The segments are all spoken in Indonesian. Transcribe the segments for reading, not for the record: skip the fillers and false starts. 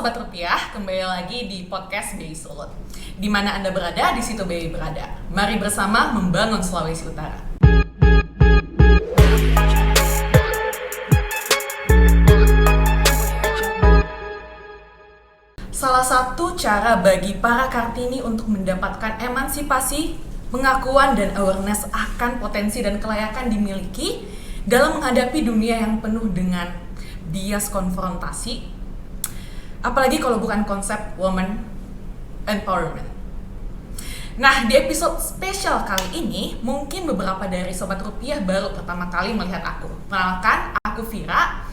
Sobat Rupiah, kembali lagi di podcast BI Sulut. Di mana Anda berada, di situ BI berada. Mari bersama membangun Sulawesi Utara. Salah satu cara bagi para Kartini untuk mendapatkan emansipasi, pengakuan dan awareness akan potensi dan kelayakan dimiliki dalam menghadapi dunia yang penuh dengan bias konfrontasi, apalagi kalau bukan konsep woman empowerment. Nah, di episode spesial kali ini, mungkin beberapa dari Sobat Rupiah baru pertama kali melihat aku. Perkenalkan, aku Vira.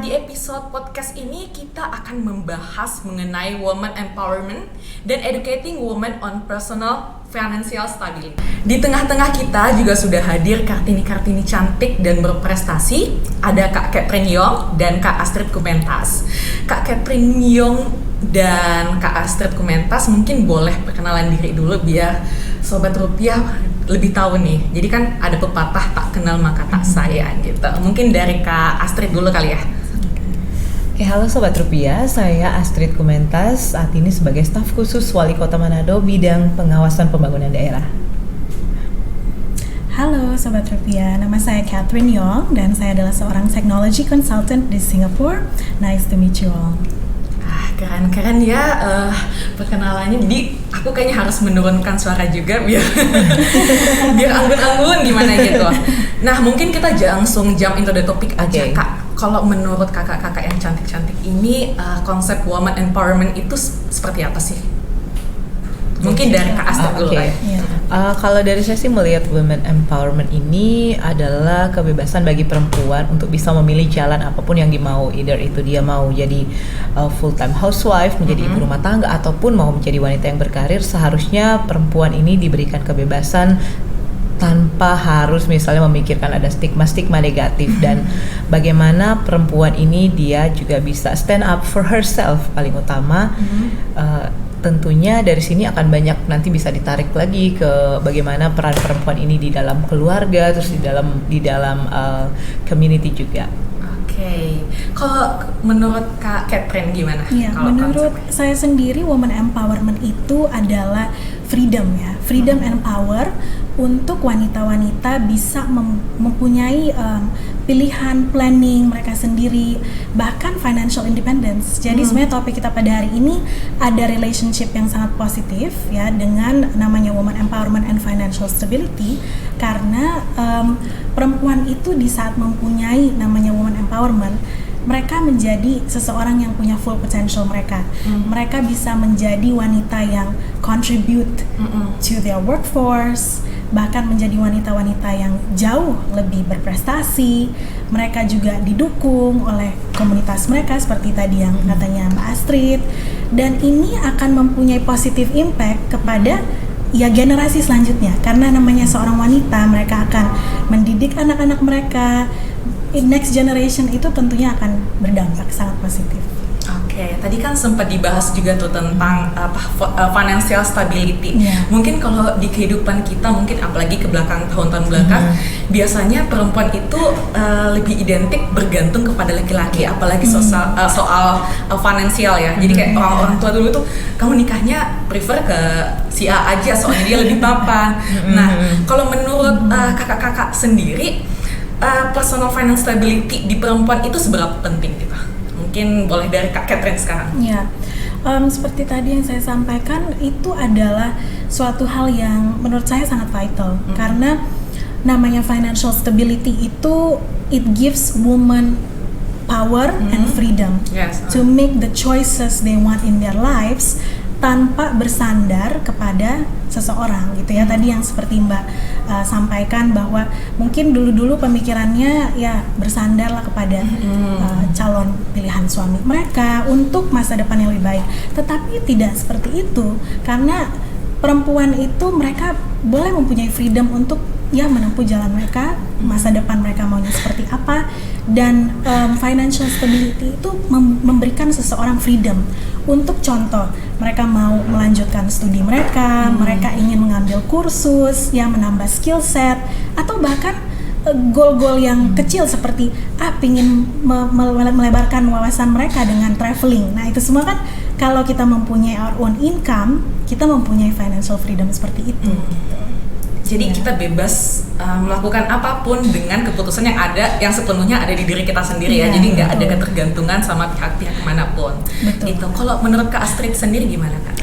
Di episode podcast ini kita akan membahas mengenai woman empowerment dan educating women on personal financial stability. Di tengah-tengah kita juga sudah hadir Kartini-Kartini cantik dan berprestasi. Ada Kak Catherine Yong dan Kak Astrid Kumentas. Kak Catherine Yong dan Kak Astrid Kumentas mungkin boleh perkenalan diri dulu biar Sobat Rupiah lebih tahu nih. Jadi kan ada pepatah tak kenal maka tak sayang gitu. Mungkin dari Kak Astrid dulu kali ya. Oke, halo Sobat Rupiah, saya Astrid Kumentas, saat ini sebagai staf khusus Wali Kota Manado bidang pengawasan pembangunan daerah. Halo Sobat Rupiah, nama saya Catherine Yong dan saya adalah seorang technology consultant di Singapura. Nice to meet you all. Keren ya perkenalannya. Jadi aku kayaknya harus menurunkan suara juga biar biar anggun-anggun gimana gitu. Nah, mungkin kita langsung jump into the topic aja, okay. Kak. Kalau menurut kakak-kakak yang cantik-cantik ini, konsep woman empowerment itu seperti apa sih? Mungkin dari Kak Astrid dulu ya. Kalau dari saya sih melihat women empowerment ini adalah kebebasan bagi perempuan untuk bisa memilih jalan apapun yang dimau. Either itu dia mau jadi full time housewife, menjadi ibu rumah tangga, ataupun mau menjadi wanita yang berkarir. Seharusnya perempuan ini diberikan kebebasan tanpa harus misalnya memikirkan ada stigma-stigma negatif, dan bagaimana perempuan ini dia juga bisa stand up for herself paling utama. Tentunya dari sini akan banyak nanti bisa ditarik lagi ke bagaimana peran perempuan ini di dalam keluarga, terus di dalam community juga. Oke. Kalau menurut Kak Catherine gimana? Ya, menurut saya sendiri woman empowerment itu adalah freedom ya, freedom and power untuk wanita-wanita bisa mempunyai pilihan planning mereka sendiri, bahkan financial independence. Jadi sebenarnya topik kita pada hari ini ada relationship yang sangat positif ya dengan namanya woman empowerment and financial stability, karena perempuan itu di saat mempunyai namanya woman empowerment, mereka menjadi seseorang yang punya full potential mereka. Mereka bisa menjadi wanita yang contribute to their workforce, bahkan menjadi wanita-wanita yang jauh lebih berprestasi. Mereka juga didukung oleh komunitas mereka seperti tadi yang katanya Mbak Astrid, dan ini akan mempunyai positive impact kepada ya generasi selanjutnya, karena namanya seorang wanita, mereka akan mendidik anak-anak mereka. Next generation itu tentunya akan berdampak sangat positif. Oke, tadi kan sempat dibahas juga tuh tentang financial stability. Mungkin kalau di kehidupan kita, mungkin apalagi ke belakang tahun-tahun belakang, biasanya perempuan itu lebih identik bergantung kepada laki-laki, apalagi soal finansial ya. Jadi kayak orang tua dulu tuh, kamu nikahnya prefer ke si A aja soalnya dia lebih mapan. Nah, kalau menurut kakak-kakak sendiri, personal finance stability di perempuan itu seberapa penting gitu? Mungkin boleh dari Kak Catherine sekarang. Ya, seperti tadi yang saya sampaikan, itu adalah suatu hal yang menurut saya sangat vital, karena namanya financial stability itu it gives women power and freedom to make the choices they want in their lives tanpa bersandar kepada seseorang gitu ya. Tadi yang seperti Mbak sampaikan bahwa mungkin dulu-dulu pemikirannya ya bersandarlah kepada calon pilihan suami mereka untuk masa depan yang lebih baik. Tetapi tidak seperti itu, karena perempuan itu mereka boleh mempunyai freedom untuk ya menempuh jalan mereka, masa depan mereka maunya seperti apa, dan financial stability itu memberikan seseorang freedom untuk contoh mereka mau melanjutkan studi mereka, mereka ingin mengambil kursus yang menambah skill set, atau bahkan goal-goal yang kecil seperti pingin melebarkan wawasan mereka dengan traveling. Nah itu semua kan kalau kita mempunyai our own income, kita mempunyai financial freedom seperti itu. Jadi kita bebas melakukan apapun dengan keputusan yang ada, yang sepenuhnya ada di diri kita sendiri ya. Jadi nggak ada ketergantungan sama pihak-pihak manapun. Itu. Kalau menurut Kak Astrid sendiri gimana Kak?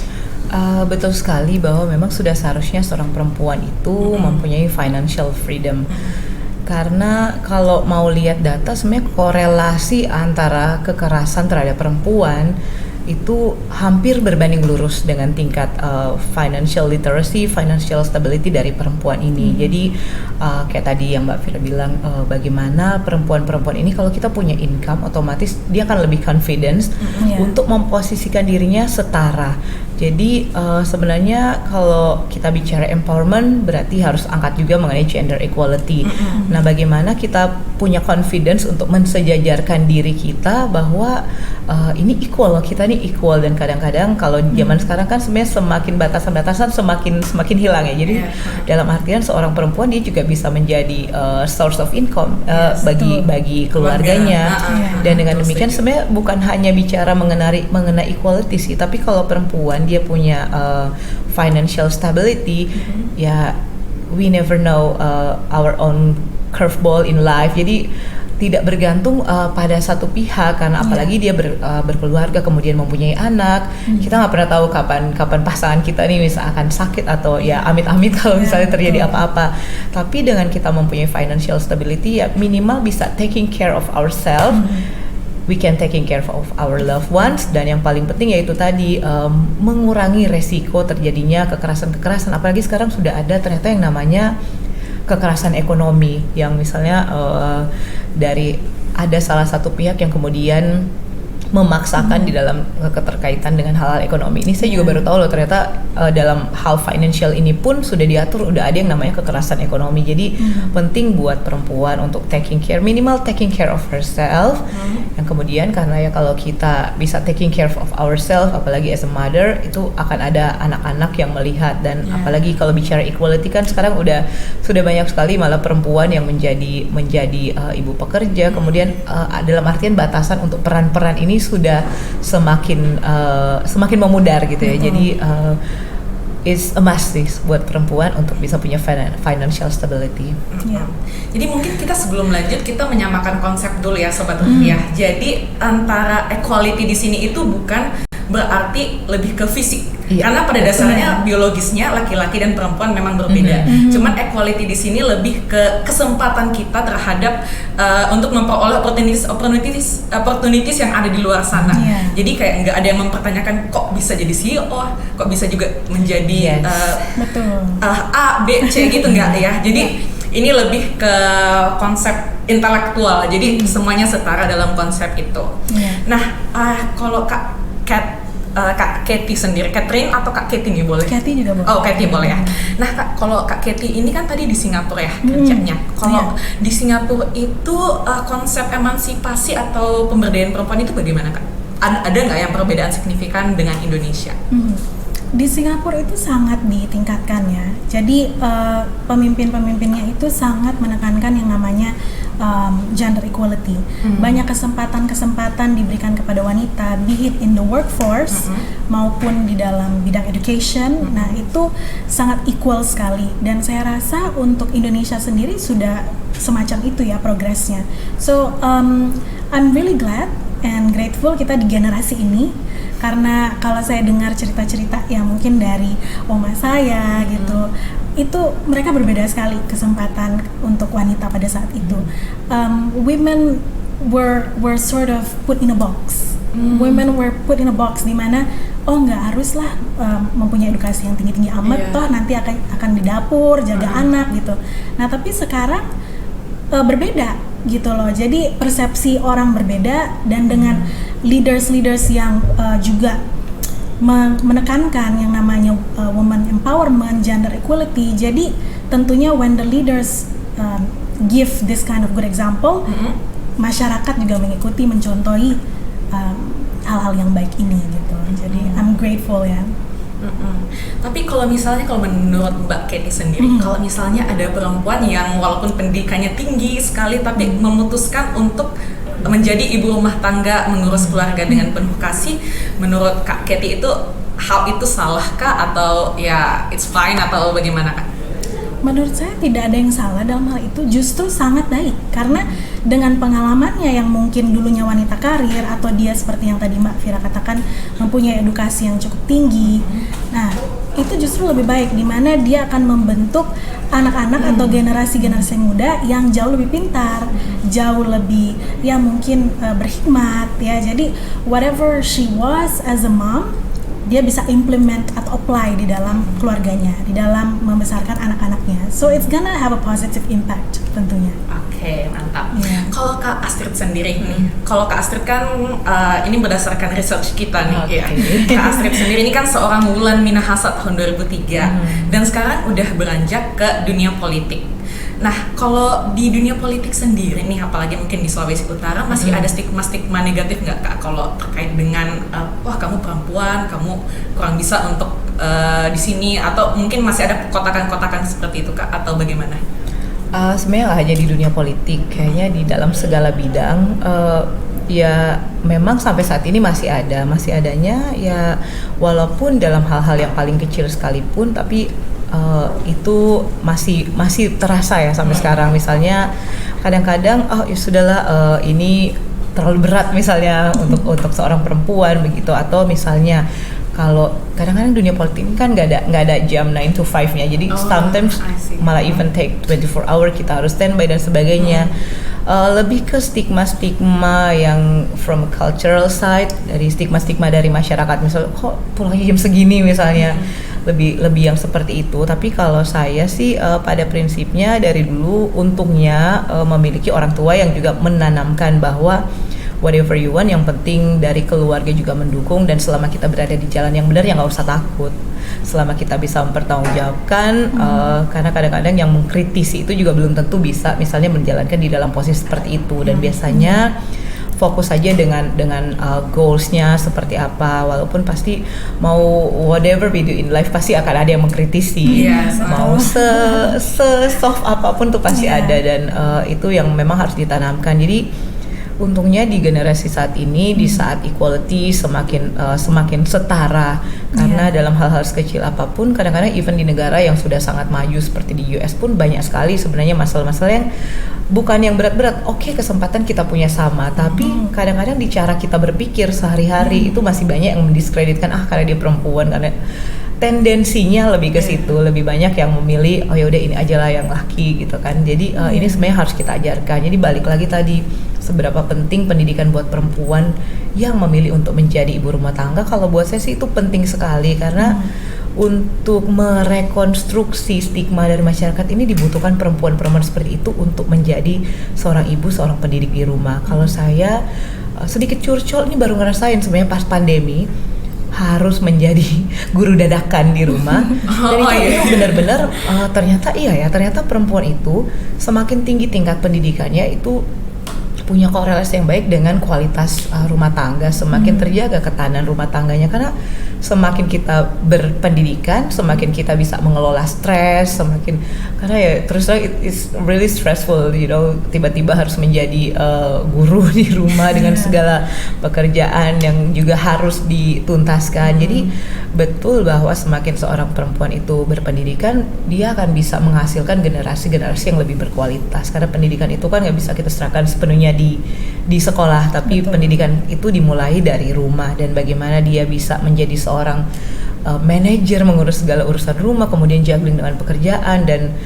Betul sekali bahwa memang sudah seharusnya seorang perempuan itu mempunyai financial freedom. Karena kalau mau lihat data sebenarnya korelasi antara kekerasan terhadap perempuan itu hampir berbanding lurus dengan tingkat financial literacy, financial stability dari perempuan ini. Jadi kayak tadi yang Mbak Fira bilang, bagaimana perempuan-perempuan ini kalau kita punya income, otomatis dia akan lebih confidence untuk memposisikan dirinya setara. Jadi sebenarnya kalau kita bicara empowerment berarti harus angkat juga mengenai gender equality. Nah, bagaimana kita punya confidence untuk mensejajarkan diri kita bahwa ini equal, kita ini equal. Dan kadang-kadang kalau zaman sekarang kan sebenarnya semakin batasan-batasan semakin hilang ya. Jadi dalam artian seorang perempuan dia juga bisa menjadi source of income bagi keluarganya. Dan dengan demikian sebenarnya bukan hanya bicara mengenai equality sih, tapi kalau perempuan dia punya financial stability, ya we never know our own curveball in life. Jadi tidak bergantung pada satu pihak, karena apalagi dia berkeluarga kemudian mempunyai anak, kita nggak pernah tahu kapan pasangan kita nih misalkan sakit atau ya amit-amit kalau misalnya terjadi apa-apa. Tapi dengan kita mempunyai financial stability, ya minimal bisa taking care of ourselves. We can taking care of our loved ones, dan yang paling penting yaitu tadi mengurangi resiko terjadinya kekerasan. Apalagi sekarang sudah ada ternyata yang namanya kekerasan ekonomi, yang misalnya dari ada salah satu pihak yang kemudian memaksakan di dalam keterkaitan dengan hal-hal ekonomi. Ini saya juga baru tahu loh, ternyata dalam hal financial ini pun sudah diatur, udah ada yang namanya kekerasan ekonomi. Jadi penting buat perempuan untuk minimal taking care of herself. Yang kemudian karena ya kalau kita bisa taking care of ourselves, apalagi as a mother, itu akan ada anak-anak yang melihat. Dan apalagi kalau bicara equality kan sekarang sudah banyak sekali malah perempuan yang menjadi ibu pekerja. Kemudian dalam artian batasan untuk peran-peran ini sudah semakin memudar gitu ya. Jadi it's a must buat perempuan untuk bisa punya financial stability. Jadi mungkin kita sebelum lanjut kita menyamakan konsep dulu ya Sobat Rupiah. Jadi antara equality di sini itu bukan berarti lebih ke fisik. Karena pada dasarnya biologisnya laki-laki dan perempuan memang berbeda. Cuman equality di sini lebih ke kesempatan kita terhadap untuk memperoleh opportunities yang ada di luar sana. Jadi kayak nggak ada yang mempertanyakan kok bisa jadi CEO, kok bisa juga menjadi A, B, C gitu nggak ya. Jadi ini lebih ke konsep intelektual. Jadi semuanya setara dalam konsep itu. Nah, kalau Kak Katie sendiri, Catherine atau Kak Katie nih boleh? Katie juga boleh. Oh, Katie boleh ya. Nah, kalau Kak Katie ini kan tadi di Singapura ya kerjanya. Kalau di Singapura itu konsep emansipasi atau pemberdayaan perempuan itu bagaimana Kak? Ada nggak yang perbedaan signifikan dengan Indonesia? Di Singapura itu sangat ditingkatkan ya. Jadi pemimpin-pemimpinnya itu sangat menekankan yang namanya gender equality. Banyak kesempatan-kesempatan diberikan kepada wanita, be it in the workforce maupun di dalam bidang education. Nah, itu sangat equal sekali. Dan saya rasa untuk Indonesia sendiri sudah semacam itu ya progresnya. So I'm really glad and grateful kita di generasi ini, karena kalau saya dengar cerita-cerita yang mungkin dari oma saya gitu, itu mereka berbeda sekali kesempatan untuk wanita pada saat itu. Women were sort of put in a box. Women were put in a box di mana nggak haruslah mempunyai edukasi yang tinggi-tinggi amat, toh nanti akan di dapur jaga anak gitu. Nah, tapi sekarang berbeda gitu loh. Jadi persepsi orang berbeda, dan dengan leaders yang juga menekankan yang namanya woman empowerment, gender equality. Jadi tentunya when the leaders give this kind of good example, masyarakat juga mengikuti, mencontohi hal-hal yang baik ini gitu. Jadi I'm grateful ya. Tapi kalau menurut Mbak Katie sendiri, kalau misalnya ada perempuan yang walaupun pendidikannya tinggi sekali tapi memutuskan untuk menjadi ibu rumah tangga, mengurus keluarga dengan penuh kasih, menurut Kak Katie itu hal itu salahkah atau ya it's fine atau bagaimana Kak? Menurut saya tidak ada yang salah dalam hal itu, justru sangat baik karena dengan pengalamannya yang mungkin dulunya wanita karir atau dia seperti yang tadi Mbak Fira katakan mempunyai edukasi yang cukup tinggi, nah itu justru lebih baik di mana dia akan membentuk anak-anak atau generasi-generasi muda yang jauh lebih pintar, jauh lebih ya mungkin berhikmat ya. Jadi whatever she was as a mom, dia bisa implement atau apply di dalam keluarganya, di dalam membesarkan anak-anaknya. So it's gonna have a positive impact tentunya. Oke, mantap. Yeah. Kalau Kak Astrid sendiri nih, kalau Kak Astrid kan ini berdasarkan research kita nih, ya. Kak Astrid sendiri ini kan seorang Wulan Minahasa tahun 2003 dan sekarang udah beranjak ke dunia politik. Nah, kalau di dunia politik sendiri nih, apalagi mungkin di Sulawesi Utara, masih ada stigma-stigma negatif nggak Kak kalau terkait dengan wah kamu perempuan, kamu kurang bisa untuk di sini, atau mungkin masih ada kotakan-kotakan seperti itu Kak, atau bagaimana? Sebenarnya nggak hanya di dunia politik, kayaknya di dalam segala bidang ya memang sampai saat ini masih adanya ya, walaupun dalam hal-hal yang paling kecil sekalipun, tapi itu masih terasa ya sampai sekarang. Misalnya kadang-kadang ya sudahlah, ini terlalu berat misalnya untuk seorang perempuan begitu, atau misalnya kalau kadang-kadang dunia politik ini kan nggak ada jam 9 to 5-nya, jadi sometimes malah even take 24 hour kita harus standby dan sebagainya. Lebih ke stigma-stigma yang from cultural side, dari stigma-stigma dari masyarakat, misalnya kok pulangnya jam segini misalnya, lebih yang seperti itu. Tapi kalau saya sih pada prinsipnya dari dulu untungnya memiliki orang tua yang juga menanamkan bahwa whatever you want, yang penting dari keluarga juga mendukung, dan selama kita berada di jalan yang benar ya nggak usah takut, selama kita bisa mempertanggungjawabkan. Karena kadang-kadang yang mengkritisi itu juga belum tentu bisa misalnya menjalankan di dalam posisi seperti itu, dan biasanya fokus saja dengan goalsnya seperti apa, walaupun pasti mau whatever we do in life pasti akan ada yang mengkritisi. Mau se soft apapun tuh pasti ada, dan itu yang memang harus ditanamkan. Jadi untungnya di generasi saat ini, di saat equality semakin setara, karena dalam hal-hal sekecil apapun, kadang-kadang even di negara yang sudah sangat maju seperti di US pun banyak sekali sebenarnya masalah-masalah yang bukan yang berat-berat. Oke, kesempatan kita punya sama, tapi kadang-kadang di cara kita berpikir sehari-hari itu masih banyak yang mendiskreditkan, karena dia perempuan, karena tendensinya lebih ke situ, lebih banyak yang memilih oh yaudah ini aja lah yang laki gitu kan. Jadi ini sebenarnya harus kita ajarkan. Jadi balik lagi tadi, seberapa penting pendidikan buat perempuan yang memilih untuk menjadi ibu rumah tangga. Kalau buat saya sih itu penting sekali, karena untuk merekonstruksi stigma dari masyarakat ini dibutuhkan perempuan-perempuan seperti itu untuk menjadi seorang ibu, seorang pendidik di rumah. Kalau saya sedikit curcol ini baru ngerasain sebenarnya pas pandemi, harus menjadi guru dadakan di rumah. Dan itu benar-benar ternyata perempuan itu semakin tinggi tingkat pendidikannya itu punya korelasi yang baik dengan kualitas rumah tangga, semakin terjaga ketahanan rumah tangganya, karena semakin kita berpendidikan, semakin kita bisa mengelola stres, karena ya terus terang it's really stressful, tiba-tiba harus menjadi guru di rumah dengan segala pekerjaan yang juga harus dituntaskan. Jadi betul bahwa semakin seorang perempuan itu berpendidikan, dia akan bisa menghasilkan generasi-generasi yang lebih berkualitas, karena pendidikan itu kan nggak bisa kita serahkan sepenuhnya di sekolah, tapi pendidikan itu dimulai dari rumah, dan bagaimana dia bisa menjadi seorang manajer, mengurus segala urusan rumah, kemudian juggling dengan pekerjaan dan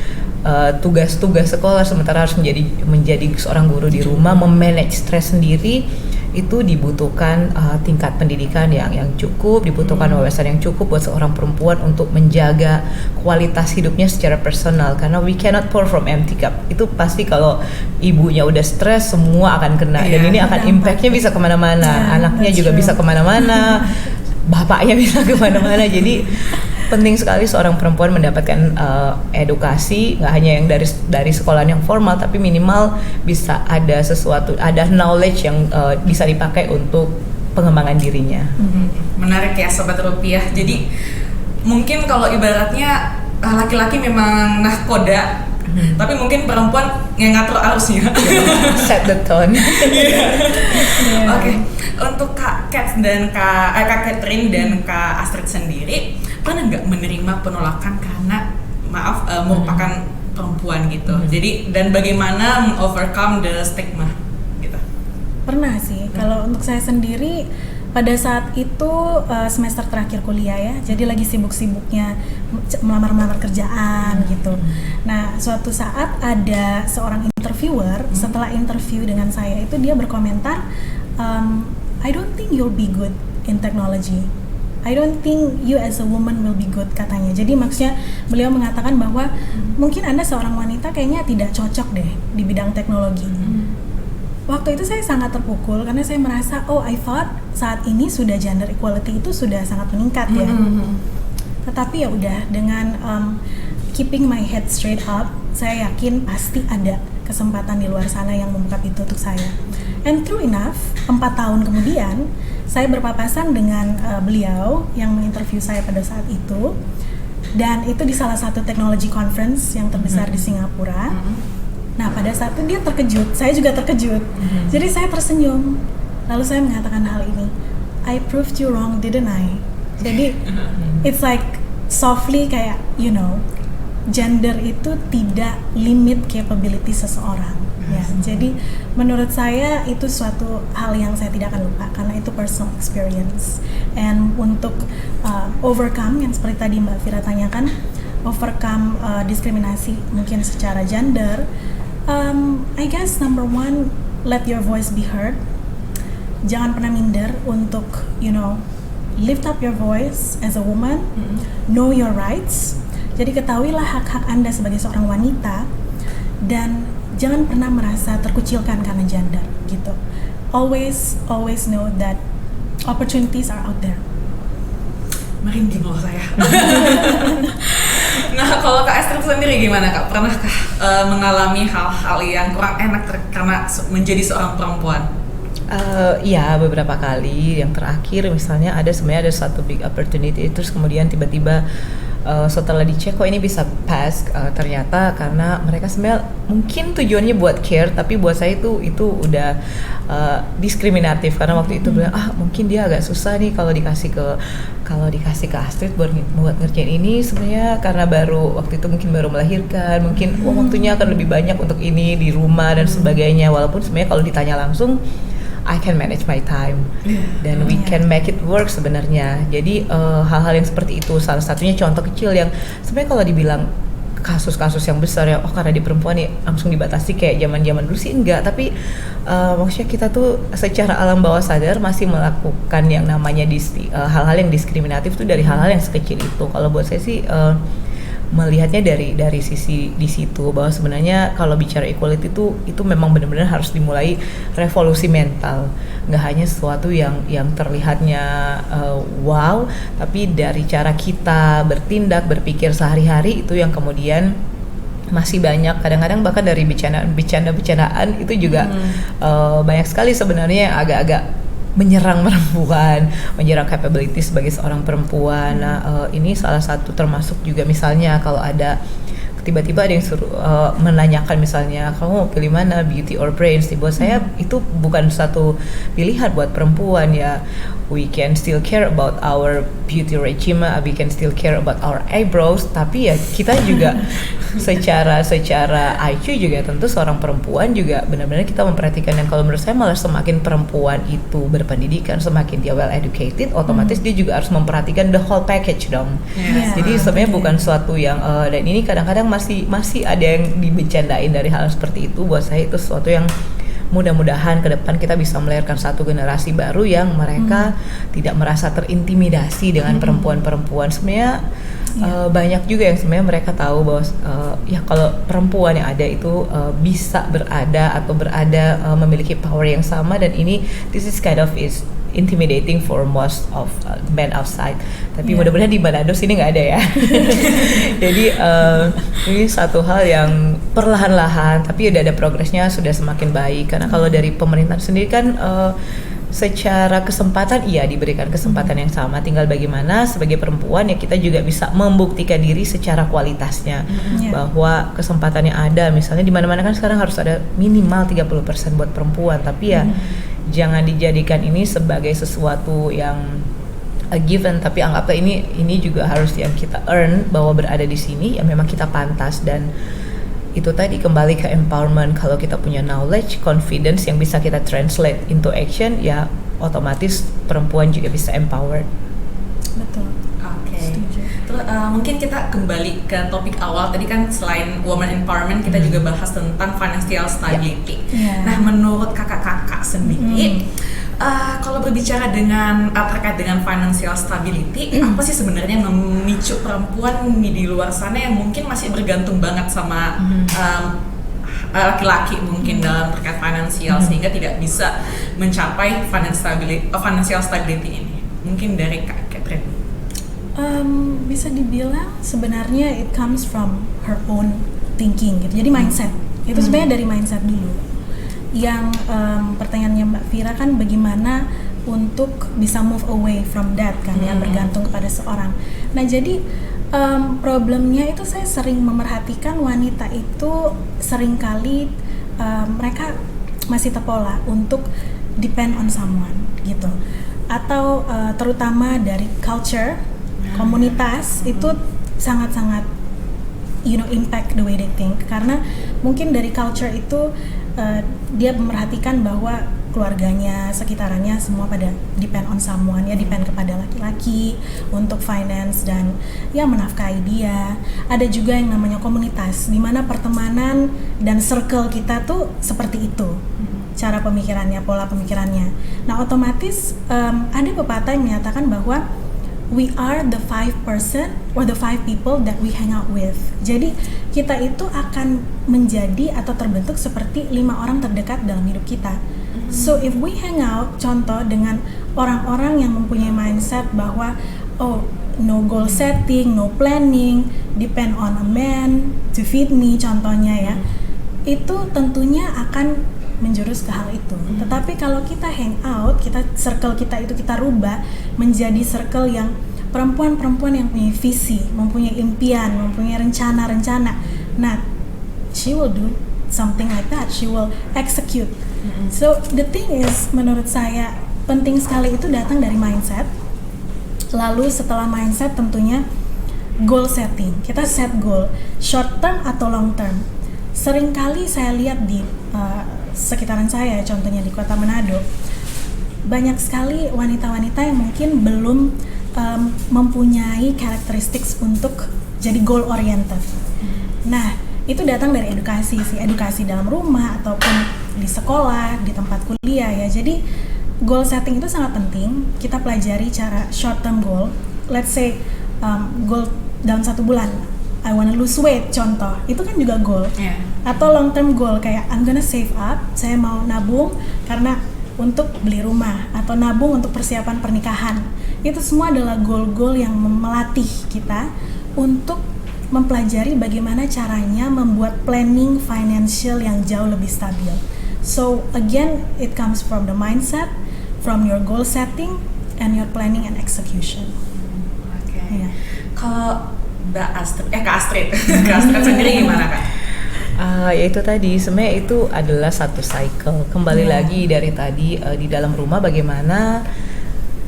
tugas-tugas sekolah, sementara harus menjadi seorang guru di rumah, memanage stres sendiri. Itu dibutuhkan tingkat pendidikan yang cukup, dibutuhkan wawasan yang cukup buat seorang perempuan untuk menjaga kualitas hidupnya secara personal, karena we cannot pour from empty cup. Itu pasti kalau ibunya udah stres, semua akan kena, dan ini akan impactnya bisa kemana-mana, anaknya juga bisa kemana-mana, bapaknya bisa kemana-mana. Jadi penting sekali seorang perempuan mendapatkan edukasi, nggak hanya yang dari sekolah yang formal, tapi minimal bisa ada knowledge yang bisa dipakai untuk pengembangan dirinya. Menarik ya Sobat Rupiah. Jadi mungkin kalau ibaratnya laki-laki memang nahkoda, tapi mungkin perempuan yang ngatur arusnya. Set the tone. Oke, untuk Kak Kak Catherine dan Kak Astrid sendiri pernah nggak menerima penolakan karena merupakan perempuan gitu? Jadi dan bagaimana mengovercome the stigma gitu? Pernah sih. Kalau untuk saya sendiri pada saat itu semester terakhir kuliah ya, jadi lagi sibuk-sibuknya melamar kerjaan gitu. Nah, suatu saat ada seorang interviewer, setelah interview dengan saya itu dia berkomentar, I don't think you'll be good in technology. I don't think you as a woman will be good, katanya. Jadi maksudnya beliau mengatakan bahwa mungkin Anda seorang wanita kayaknya tidak cocok deh di bidang teknologi. Waktu itu saya sangat terpukul karena saya merasa, I thought saat ini sudah gender equality itu sudah sangat meningkat ya. Tetapi ya udah, dengan keeping my head straight up, saya yakin pasti ada kesempatan di luar sana yang membuka pintu untuk saya. And true enough, 4 tahun kemudian saya berpapasan dengan beliau yang menginterview saya pada saat itu, dan itu di salah satu technology conference yang terbesar di Singapura. Nah, pada saat itu dia terkejut, saya juga terkejut. Jadi saya tersenyum, lalu saya mengatakan hal ini, I proved you wrong, didn't I? Jadi it's like softly kayak, gender itu tidak limit capability seseorang. Ya, jadi menurut saya itu suatu hal yang saya tidak akan lupa karena itu personal experience. And untuk overcome yang seperti tadi Mbak Fira tanyakan, overcome diskriminasi mungkin secara gender, I guess number one, let your voice be heard. Jangan pernah minder untuk lift up your voice as a woman. Know your rights. Jadi ketahuilah hak-hak Anda sebagai seorang wanita, dan jangan pernah merasa terkucilkan karena gender gitu. Always know that opportunities are out there. Merinding loh saya. Nah, kalau Kak Astrid sendiri gimana Kak? Pernahkah mengalami hal-hal yang kurang enak karena menjadi seorang perempuan? Ya, beberapa kali. Yang terakhir misalnya sebenarnya ada satu big opportunity, terus kemudian tiba-tiba setelah dicek kok ini bisa pass, ternyata karena mereka sebenarnya mungkin tujuannya buat care, tapi buat saya itu udah diskriminatif karena waktu itu bilang mungkin dia agak susah nih kalau dikasih ke Astrid buat ngerjain ini, sebenarnya karena waktu itu mungkin baru melahirkan, mungkin waktunya akan lebih banyak untuk ini di rumah dan sebagainya, walaupun sebenarnya kalau ditanya langsung I can manage my time dan we can make it work sebenarnya. Jadi hal-hal yang seperti itu salah satunya contoh kecil yang sebenarnya kalau dibilang kasus-kasus yang besar ya karena di perempuan nih langsung dibatasi kayak zaman-zaman dulu sih enggak, tapi maksudnya kita tuh secara alam bawah sadar masih melakukan yang namanya hal-hal yang diskriminatif tuh dari hal-hal yang sekecil itu. Kalau buat saya sih melihatnya dari sisi di situ bahwa sebenarnya kalau bicara equality itu memang benar-benar harus dimulai revolusi mental, nggak hanya sesuatu yang terlihatnya wow, tapi dari cara kita bertindak berpikir sehari-hari itu yang kemudian masih banyak, kadang-kadang bahkan dari bercandaan itu juga banyak sekali sebenarnya yang agak-agak menyerang perempuan, menyerang capability sebagai seorang perempuan. Nah, ini salah satu termasuk juga misalnya kalau ada tiba-tiba ada yang suruh menanyakan misalnya kamu mau pilih mana, beauty or brains. Buat saya itu bukan satu pilihan buat perempuan ya. We can still care about our beauty regime, we can still care about our eyebrows, tapi ya kita juga secara IQ juga tentu seorang perempuan juga benar-benar kita memperhatikan, dan kalau menurut saya malah semakin perempuan itu berpendidikan, semakin dia well educated, otomatis dia juga harus memperhatikan the whole package dong. Jadi sebenarnya bukan suatu yang dan ini kadang-kadang masih ada yang dibecandain dari hal seperti itu. Buat saya itu sesuatu yang mudah-mudahan ke depan kita bisa melahirkan satu generasi baru yang mereka tidak merasa terintimidasi dengan perempuan-perempuan. Sebenarnya banyak juga yang sebenarnya mereka tahu bahwa ya kalau perempuan yang ada itu bisa berada memiliki power yang sama, dan ini this is kind of is intimidating for most of men outside. Tapi mudah-mudahan di Manado sini nggak ada ya. Jadi ini satu hal yang perlahan-lahan tapi udah ada progresnya, sudah semakin baik. Karena kalau dari pemerintahan sendiri kan secara kesempatan diberikan kesempatan yang sama, tinggal bagaimana sebagai perempuan ya kita juga bisa membuktikan diri secara kualitasnya. Yeah. Bahwa kesempatan yang ada, misalnya di mana-mana kan sekarang harus ada minimal 30% buat perempuan, tapi ya jangan dijadikan ini sebagai sesuatu yang a given, tapi anggaplah ini juga harus yang kita earn, bahwa berada di sini ya memang kita pantas. Dan itu tadi kembali ke empowerment, kalau kita punya knowledge, confidence yang bisa kita translate into action, ya otomatis perempuan juga bisa empowered. Betul. Oke. Setuju. Terus mungkin kita kembali ke topik awal tadi kan, selain woman empowerment kita juga bahas tentang financial stability. Yeah. Nah, menurut kakak-kakak sendiri, kalau berbicara dengan terkait dengan financial stability, apa sih sebenarnya yang memicu perempuan di luar sana yang mungkin masih bergantung banget sama laki-laki mungkin dalam terkait finansial, sehingga tidak bisa mencapai financial stability ini? Mungkin dari Kak Catherine. Bisa dibilang sebenarnya it comes from her own thinking gitu. Jadi mindset itu sebenarnya dari mindset dulu. Yang pertanyaannya Mbak Vira kan bagaimana untuk bisa move away from that kan, ya, bergantung kepada seorang. Nah jadi problemnya itu saya sering memerhatikan wanita itu seringkali mereka masih terpola untuk depend on someone gitu, atau terutama dari culture, komunitas itu sangat-sangat impact the way they think, karena mungkin dari culture itu dia memerhatikan bahwa keluarganya, sekitarannya semua pada depend on someone, ya depend kepada laki-laki untuk finance dan ya menafkahi dia. Ada juga yang namanya komunitas, di mana pertemanan dan circle kita tuh seperti itu, cara pemikirannya, pola pemikirannya. Nah otomatis ada pepatah yang menyatakan bahwa we are the 5% or the 5 people that we hang out with. Jadi kita itu akan menjadi atau terbentuk seperti 5 orang terdekat dalam hidup kita. So if we hang out, contoh dengan orang-orang yang mempunyai mindset bahwa no goal setting, no planning, depend on a man to feed me contohnya ya, itu tentunya akan menjurus ke hal itu. Tetapi kalau kita hang out, circle kita itu kita rubah menjadi circle yang perempuan-perempuan yang punya visi, mempunyai impian, mempunyai rencana-rencana. Nah, she will do something like that. She will execute. So the thing is, menurut saya penting sekali itu datang dari mindset. Lalu setelah mindset tentunya goal setting. Kita set goal, short term atau long term. Seringkali saya lihat di sekitaran saya, contohnya di Kota Manado, banyak sekali wanita-wanita yang mungkin belum mempunyai karakteristik untuk jadi goal oriented. Nah, itu datang dari edukasi dalam rumah ataupun di sekolah, di tempat kuliah ya. Jadi goal setting itu sangat penting. Kita pelajari cara short term goal. Let's say goal dalam 1 bulan, I wanna lose weight contoh, itu kan juga goal. Atau long term goal kayak I'm gonna save up, saya mau nabung karena untuk beli rumah atau nabung untuk persiapan pernikahan. Itu semua adalah goal-goal yang melatih kita untuk mempelajari bagaimana caranya membuat planning financial yang jauh lebih stabil. So again, it comes from the mindset, from your goal setting, and your planning and execution. Oke. Yeah. Kalau Kak Astrid sendiri gimana Kak? Ya itu tadi, sebenarnya itu adalah satu cycle. Kembali lagi dari tadi di dalam rumah bagaimana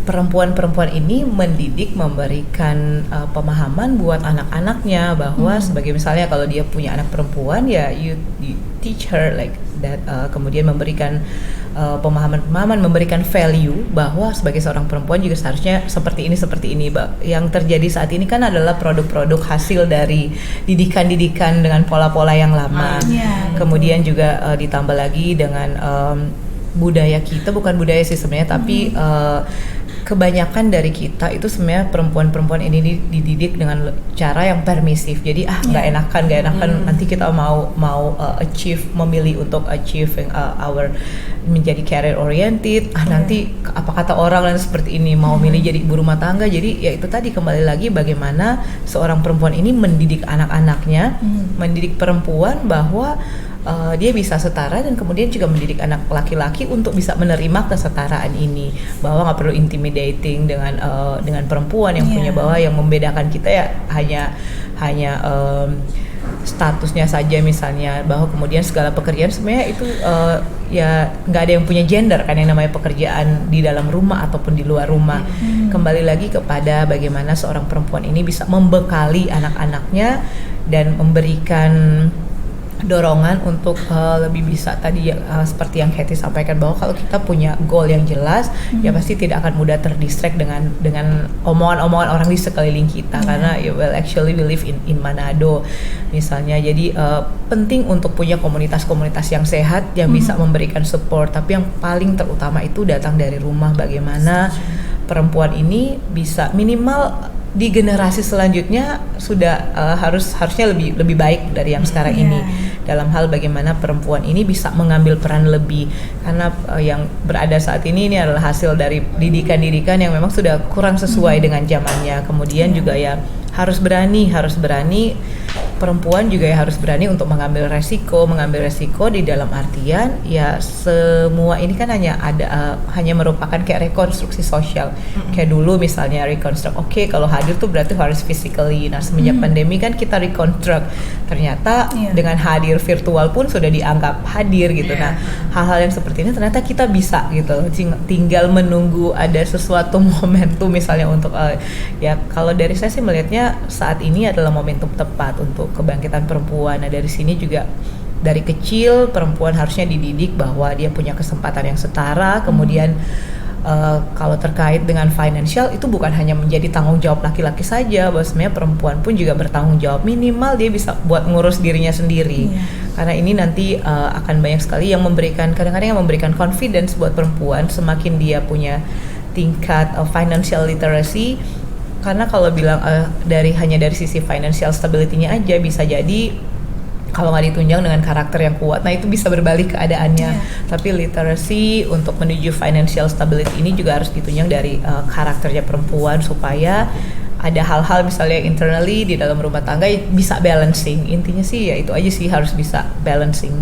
perempuan-perempuan ini mendidik, memberikan pemahaman buat anak-anaknya bahwa sebagai misalnya kalau dia punya anak perempuan ya you teach her like that, kemudian memberikan pemahaman-pemahaman, memberikan value bahwa sebagai seorang perempuan juga seharusnya seperti ini. Yang terjadi saat ini kan adalah produk-produk hasil dari didikan-didikan dengan pola-pola yang lama. Kemudian juga ditambah lagi dengan budaya kita, bukan budaya sih sebenarnya, tapi kebanyakan dari kita itu sebenarnya perempuan-perempuan ini dididik dengan cara yang permisif. Jadi nggak enakan nanti kita mau memilih untuk achieving our menjadi career oriented. Nanti apa kata orang lain seperti ini, mau milih jadi ibu rumah tangga. Jadi ya itu tadi kembali lagi bagaimana seorang perempuan ini mendidik anak-anaknya, mendidik perempuan bahwa dia bisa setara dan kemudian juga mendidik anak laki-laki untuk bisa menerima kesetaraan ini, bahwa nggak perlu intimidating dengan perempuan yang punya, bahwa yang membedakan kita ya hanya statusnya saja misalnya, bahwa kemudian segala pekerjaan sebenarnya itu ya nggak ada yang punya gender kan, yang namanya pekerjaan di dalam rumah ataupun di luar rumah. Kembali lagi kepada bagaimana seorang perempuan ini bisa membekali anak-anaknya dan memberikan dorongan untuk lebih bisa tadi seperti yang Katie sampaikan, bahwa kalau kita punya goal yang jelas ya pasti tidak akan mudah terdistract dengan omongan-omongan orang di sekeliling kita, karena actually we live in Manado misalnya. Jadi penting untuk punya komunitas-komunitas yang sehat yang bisa memberikan support, tapi yang paling terutama itu datang dari rumah. Bagaimana perempuan ini bisa minimal di generasi selanjutnya sudah harusnya lebih baik dari yang sekarang ini, dalam hal bagaimana perempuan ini bisa mengambil peran lebih, karena yang berada saat ini adalah hasil dari didikan yang memang sudah kurang sesuai dengan zamannya. Kemudian juga ya harus berani perempuan juga ya harus berani untuk mengambil resiko di dalam artian ya semua ini kan hanya merupakan kayak rekonstruksi sosial. Kayak dulu misalnya reconstruct, oke, kalau hadir tuh berarti harus physically. Nah semenjak pandemi kan kita reconstruct, ternyata dengan hadir virtual pun sudah dianggap hadir gitu. Nah hal-hal yang seperti ini ternyata kita bisa gitu, tinggal menunggu ada sesuatu momentum misalnya untuk ya kalau dari saya sih melihatnya saat ini adalah momentum tepat untuk kebangkitan perempuan. Nah dari sini juga dari kecil perempuan harusnya dididik bahwa dia punya kesempatan yang setara. Kemudian kalau terkait dengan financial itu bukan hanya menjadi tanggung jawab laki-laki saja, bahwa sebenarnya perempuan pun juga bertanggung jawab, minimal dia bisa buat ngurus dirinya sendiri. Karena ini nanti akan banyak sekali yang kadang-kadang yang memberikan confidence buat perempuan semakin dia punya tingkat financial literacy. Karena kalau bilang hanya dari sisi financial stability-nya aja, bisa jadi kalau nggak ditunjang dengan karakter yang kuat, nah itu bisa berbalik keadaannya. Tapi literacy untuk menuju financial stability ini juga harus ditunjang dari karakternya perempuan, supaya ada hal-hal misalnya internally di dalam rumah tangga bisa balancing. Intinya sih ya itu aja sih, harus bisa balancing.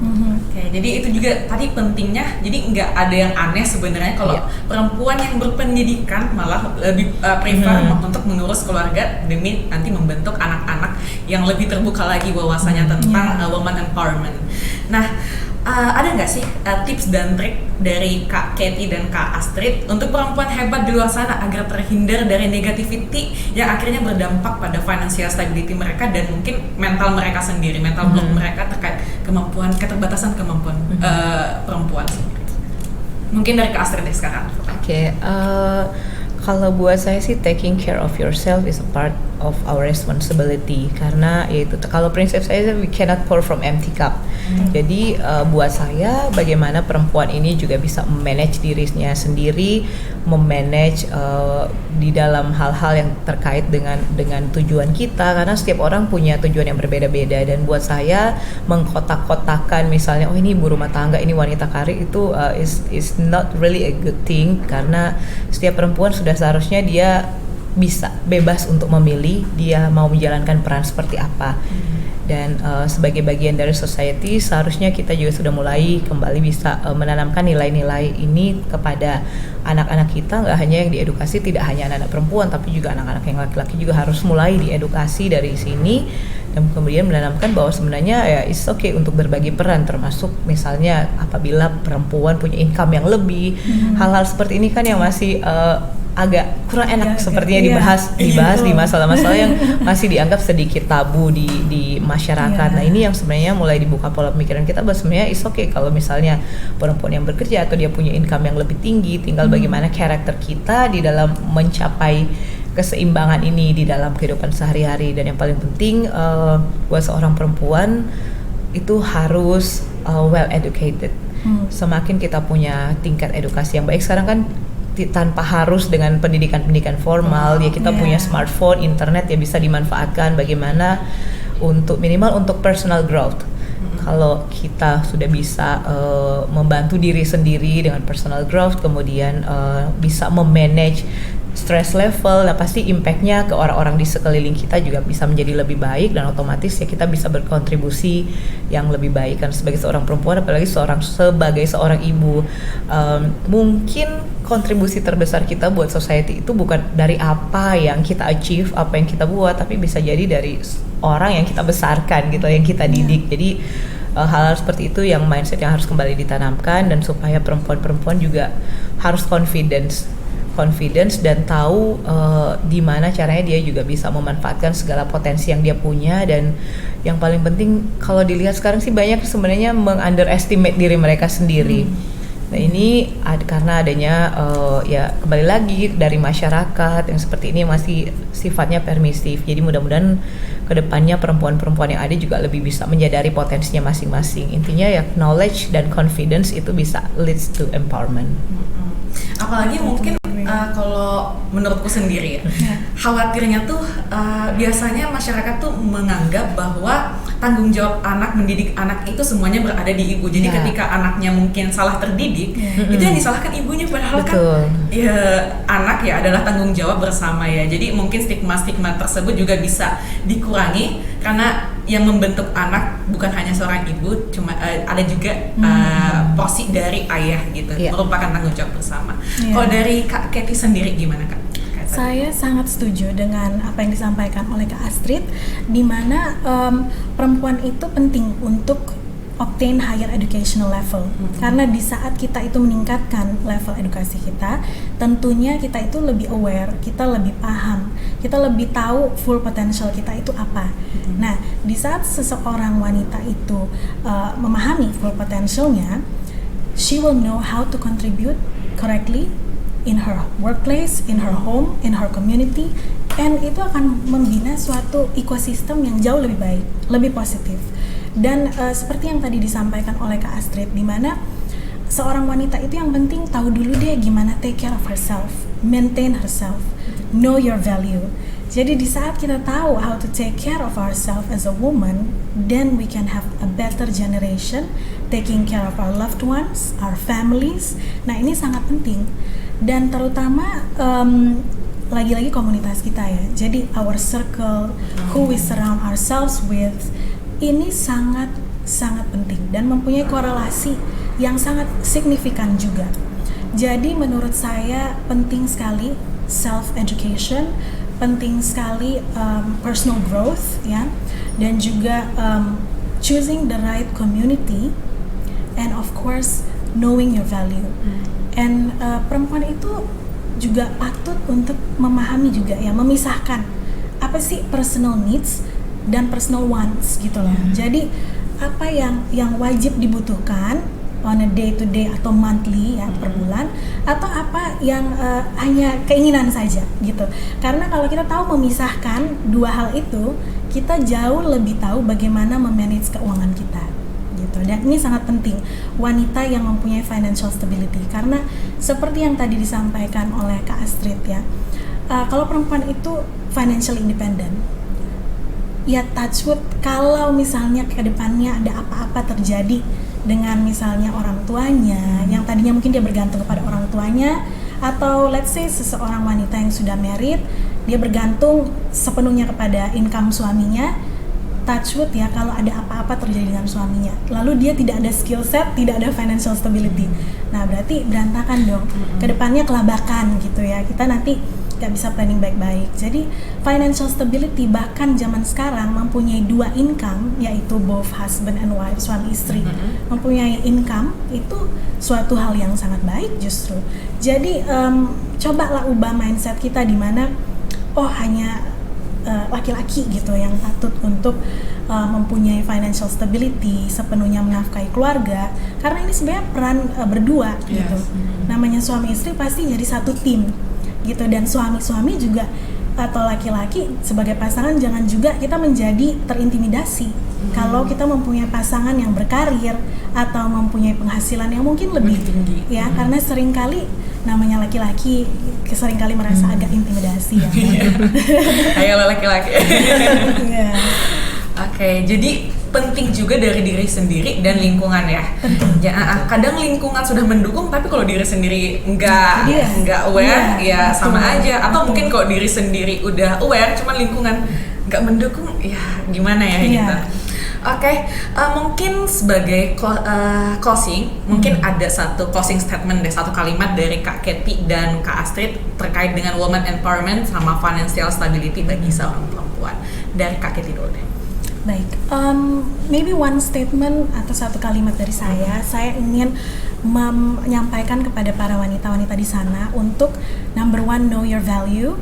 Oke, jadi itu juga tadi pentingnya. Jadi nggak ada yang aneh sebenarnya kalau perempuan yang berpendidikan malah lebih prefer untuk mengurus keluarga demi nanti membentuk anak-anak yang lebih terbuka lagi wawasannya tentang woman empowerment. Nah, ada nggak sih tips dan trik dari Kak Katie dan Kak Astrid untuk perempuan hebat di luar sana agar terhindar dari negativity yang akhirnya berdampak pada financial stability mereka dan mungkin mental mereka sendiri, mental block mereka terkait keterbatasan kemampuan perempuan sendiri. Mungkin dari Kak Astrid deh sekarang. Oke, kalau buat saya sih taking care of yourself is a part of our responsibility, karena yaitu kalau prinsip saya we cannot pour from empty cup. Jadi buat saya bagaimana perempuan ini juga bisa manage dirinya sendiri, memanage di dalam hal-hal yang terkait dengan tujuan kita, karena setiap orang punya tujuan yang berbeda-beda. Dan buat saya mengkotak-kotakan misalnya ini ibu rumah tangga, ini wanita karir, itu is not really a good thing, karena setiap perempuan sudah seharusnya dia bisa bebas untuk memilih dia mau menjalankan peran seperti apa. Dan sebagai bagian dari society seharusnya kita juga sudah mulai kembali bisa menanamkan nilai-nilai ini kepada anak-anak kita. Nggak hanya yang diedukasi, tidak hanya anak-anak perempuan, tapi juga anak-anak yang laki-laki juga harus mulai diedukasi dari sini, dan kemudian menanamkan bahwa sebenarnya ya it's okay untuk berbagi peran, termasuk misalnya apabila perempuan punya income yang lebih. Hal-hal seperti ini kan yang masih agak kurang enak sepertinya dibahas di masalah-masalah yang masih dianggap sedikit tabu di masyarakat. Nah ini yang sebenarnya mulai dibuka pola pemikiran kita bahwa sebenarnya it's okay kalau misalnya perempuan yang bekerja atau dia punya income yang lebih tinggi, tinggal bagaimana karakter kita di dalam mencapai keseimbangan ini di dalam kehidupan sehari-hari. Dan yang paling penting buat seorang perempuan itu harus well educated. Semakin kita punya tingkat edukasi yang baik, sekarang kan tanpa harus dengan pendidikan formal, ya kita punya smartphone, internet ya bisa dimanfaatkan bagaimana untuk minimal untuk personal growth. Kalau kita sudah bisa membantu diri sendiri dengan personal growth, kemudian bisa memanage stress level, nah pasti impactnya ke orang-orang di sekeliling kita juga bisa menjadi lebih baik, dan otomatis ya kita bisa berkontribusi yang lebih baik kan sebagai seorang perempuan, apalagi sebagai seorang ibu. Mungkin kontribusi terbesar kita buat society itu bukan dari apa yang kita achieve, apa yang kita buat, tapi bisa jadi dari orang yang kita besarkan gitu, yang kita didik. Jadi hal-hal seperti itu yang mindset yang harus kembali ditanamkan, dan supaya perempuan-perempuan juga harus confidence dan tahu di mana caranya dia juga bisa memanfaatkan segala potensi yang dia punya. Dan yang paling penting kalau dilihat sekarang sih banyak sebenarnya meng-underestimate diri mereka sendiri. Nah ini karena adanya ya kembali lagi dari masyarakat yang seperti ini masih sifatnya permisif. Jadi mudah-mudahan kedepannya perempuan-perempuan yang ada juga lebih bisa menyadari potensinya masing-masing. Intinya ya knowledge dan confidence itu bisa leads to empowerment. Apalagi mungkin kalau menurutku sendiri ya, khawatirnya tuh biasanya masyarakat tuh menganggap bahwa tanggung jawab anak mendidik anak itu semuanya berada di ibu. Jadi ketika anaknya mungkin salah terdidik, itu yang disalahkan ibunya, padahal kan ya anak ya adalah tanggung jawab bersama ya. Jadi mungkin stigma-stigma tersebut juga bisa dikurangi, karena yang membentuk anak bukan hanya seorang ibu, cuma ada juga porsi dari ayah gitu, merupakan tanggung jawab bersama. Kalau dari Kak Kathy sendiri gimana Kak? Saya sangat setuju dengan apa yang disampaikan oleh Kak Astrid, di mana perempuan itu penting untuk obtain higher educational level. Karena di saat kita itu meningkatkan level edukasi kita, tentunya kita itu lebih aware, kita lebih paham, kita lebih tahu full potential kita itu apa. Nah, di saat seseorang wanita itu memahami full potentialnya, she will know how to contribute correctly in her workplace, in her home, in her community, and itu akan membina suatu ekosistem yang jauh lebih baik, lebih positif. Dan seperti yang tadi disampaikan oleh Kak Astrid, di mana seorang wanita itu yang penting tahu dulu deh gimana take care of herself, maintain herself, know your value. Jadi di saat kita tahu how to take care of ourselves as a woman, then we can have a better generation, taking care of our loved ones, our families. Nah ini sangat penting. Dan terutama lagi-lagi komunitas kita ya. Jadi our circle, who we surround ourselves with, ini sangat penting dan mempunyai korelasi yang sangat signifikan juga. Jadi menurut saya penting sekali self education, penting sekali personal growth ya, dan juga choosing the right community, and of course knowing your value. And perempuan itu juga patut untuk memahami juga ya, memisahkan apa sih personal needs dan personal wants gitu loh. Jadi apa yang wajib dibutuhkan on a day to day atau monthly ya, per bulan, atau apa yang hanya keinginan saja gitu. Karena kalau kita tahu memisahkan dua hal itu, kita jauh lebih tahu bagaimana memanage keuangan kita gitu. Dan ini sangat penting wanita yang mempunyai financial stability, karena seperti yang tadi disampaikan oleh Kak Astrid ya, kalau perempuan itu financially independent, ya touch wood, kalau misalnya ke depannya ada apa-apa terjadi dengan misalnya orang tuanya yang tadinya mungkin dia bergantung kepada orang tuanya, atau let's say seseorang wanita yang sudah married, dia bergantung sepenuhnya kepada income suaminya, touch wood ya, kalau ada apa-apa terjadi dengan suaminya, lalu dia tidak ada skill set, tidak ada financial stability, nah berarti berantakan dong, kedepannya kelabakan gitu ya, kita nanti gak bisa planning baik-baik. Jadi financial stability, bahkan zaman sekarang mempunyai dua income, yaitu both husband and wife, suami istri mempunyai income, itu suatu hal yang sangat baik justru. Jadi cobalah ubah mindset kita, di mana oh hanya laki-laki gitu yang patut untuk mempunyai financial stability, sepenuhnya menafkahi keluarga, karena ini sebenarnya peran berdua gitu. Namanya suami istri pasti jadi satu tim gitu, dan suami-suami juga atau laki-laki sebagai pasangan jangan juga kita menjadi terintimidasi kalau kita mempunyai pasangan yang berkarir atau mempunyai penghasilan yang mungkin lebih tinggi ya, karena seringkali namanya laki-laki seringkali merasa agak intimidasi ya. Ayolah laki-laki. Oke, jadi penting juga dari diri sendiri dan lingkungan ya. Kadang lingkungan sudah mendukung, tapi kalau diri sendiri nggak aware, ya sama aja. Atau mungkin kalau diri sendiri udah aware, cuman lingkungan nggak mendukung, ya gimana ya gitu. Oke, mungkin sebagai closing, mungkin ada satu closing statement satu kalimat dari Kak Katie dan Kak Astrid terkait dengan woman empowerment sama financial stability bagi seorang perempuan. Dari Kak Katie dulu deh. Baik, maybe one statement atau satu kalimat dari saya ingin menyampaikan kepada para wanita-wanita di sana untuk number one, know your value,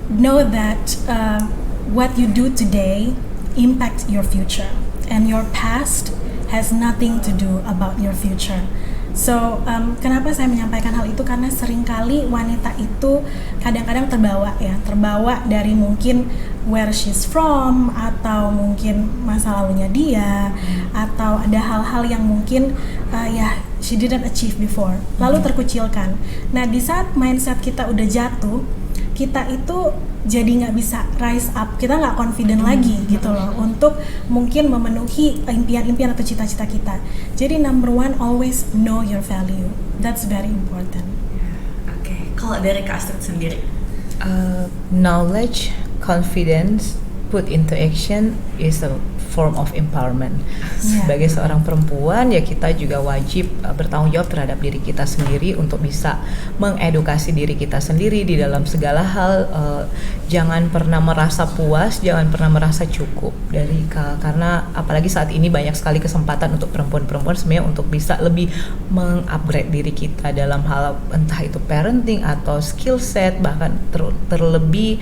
know that what you do today impact your future, and your past has nothing to do about your future. So, kenapa saya menyampaikan hal itu? Karena seringkali wanita itu kadang-kadang terbawa dari mungkin where she's from, atau mungkin masa lalunya dia, atau ada hal-hal yang mungkin she didn't achieve before, lalu terkucilkan. Nah, di saat mindset kita udah jatuh, kita itu jadi nggak bisa rise up, kita nggak confident lagi gitu loh untuk mungkin memenuhi impian-impian atau cita-cita kita. Jadi number one, always know your value, that's very important. Oke, kalau dari Kak Astrid sendiri? Knowledge, confidence, put into action is a form of empowerment. Sebagai seorang perempuan, ya kita juga wajib bertanggung jawab terhadap diri kita sendiri untuk bisa mengedukasi diri kita sendiri di dalam segala hal. Jangan pernah merasa puas, jangan pernah merasa cukup karena apalagi saat ini banyak sekali kesempatan untuk perempuan-perempuan sebenarnya untuk bisa lebih mengupgrade diri kita dalam hal entah itu parenting atau skill set, bahkan terlebih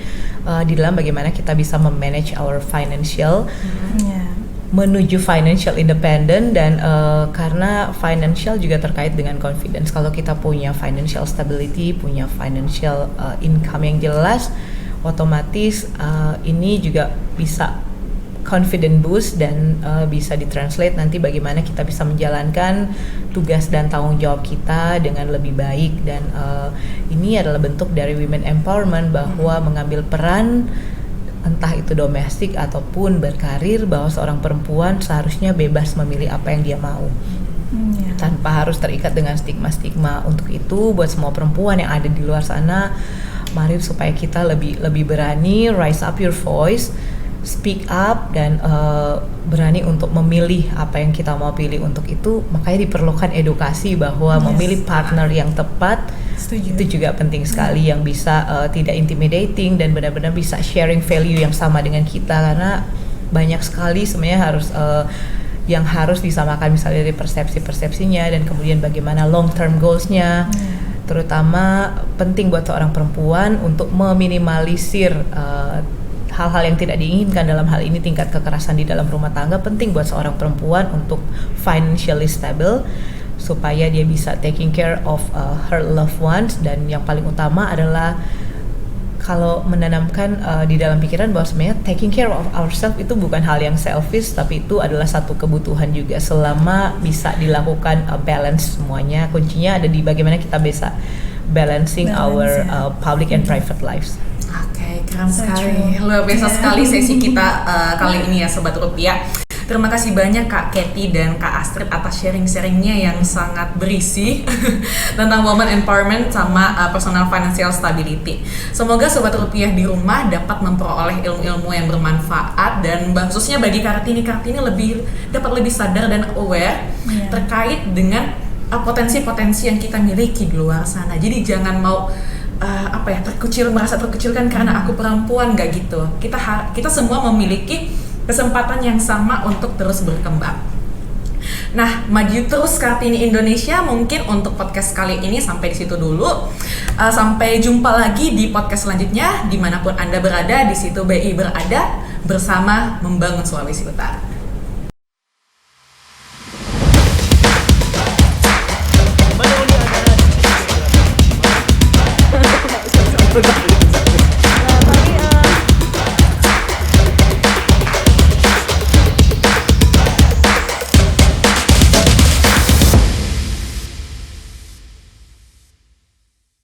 di dalam bagaimana kita bisa memanage our financial menuju financial independent. Dan karena financial juga terkait dengan confidence. Kalau kita punya financial stability, punya financial income yang jelas, otomatis ini juga bisa confident boost dan bisa ditranslate nanti bagaimana kita bisa menjalankan tugas dan tanggung jawab kita dengan lebih baik. Dan ini adalah bentuk dari women empowerment, bahwa mengambil peran entah itu domestik ataupun berkarir, bahwa seorang perempuan seharusnya bebas memilih apa yang dia mau tanpa harus terikat dengan stigma-stigma. Untuk itu buat semua perempuan yang ada di luar sana, mari supaya kita lebih berani rise up your voice, speak up, dan berani untuk memilih apa yang kita mau pilih. Untuk itu makanya diperlukan edukasi bahwa memilih partner yang tepat. Setuju. Itu juga penting sekali, yang bisa tidak intimidating dan benar-benar bisa sharing value yang sama dengan kita. Karena banyak sekali sebenarnya yang harus disamakan, misalnya dari persepsinya dan kemudian bagaimana long term goals-nya. Terutama penting buat seorang perempuan untuk meminimalisir hal-hal yang tidak diinginkan, dalam hal ini tingkat kekerasan di dalam rumah tangga. Penting buat seorang perempuan untuk financially stable supaya dia bisa taking care of her loved ones. Dan yang paling utama adalah kalau menanamkan di dalam pikiran bahwa sebenarnya taking care of ourselves itu bukan hal yang selfish, tapi itu adalah satu kebutuhan juga. Selama bisa dilakukan balance semuanya, kuncinya ada di bagaimana kita bisa balancing our public and private lives. Oke, keren sekali. Luar biasa sekali sesi kita kali ini ya Sobat Rupiah. Terima kasih banyak Kak Katie dan Kak Astrid atas sharing-sharingnya yang sangat berisi tentang woman empowerment sama personal financial stability. Semoga Sobat Rupiah di rumah dapat memperoleh ilmu-ilmu yang bermanfaat, dan khususnya bagi Kartini dapat lebih sadar dan aware terkait dengan potensi-potensi yang kita miliki di luar sana. Jadi jangan mau merasa terkucilkan karena aku perempuan, nggak gitu. Kita semua memiliki kesempatan yang sama untuk terus berkembang. Nah, maju terus Kartini Indonesia. Mungkin untuk podcast kali ini sampai di situ dulu. Sampai jumpa lagi di podcast selanjutnya, dimanapun Anda berada, di situ BI berada bersama membangun Sulawesi Utara.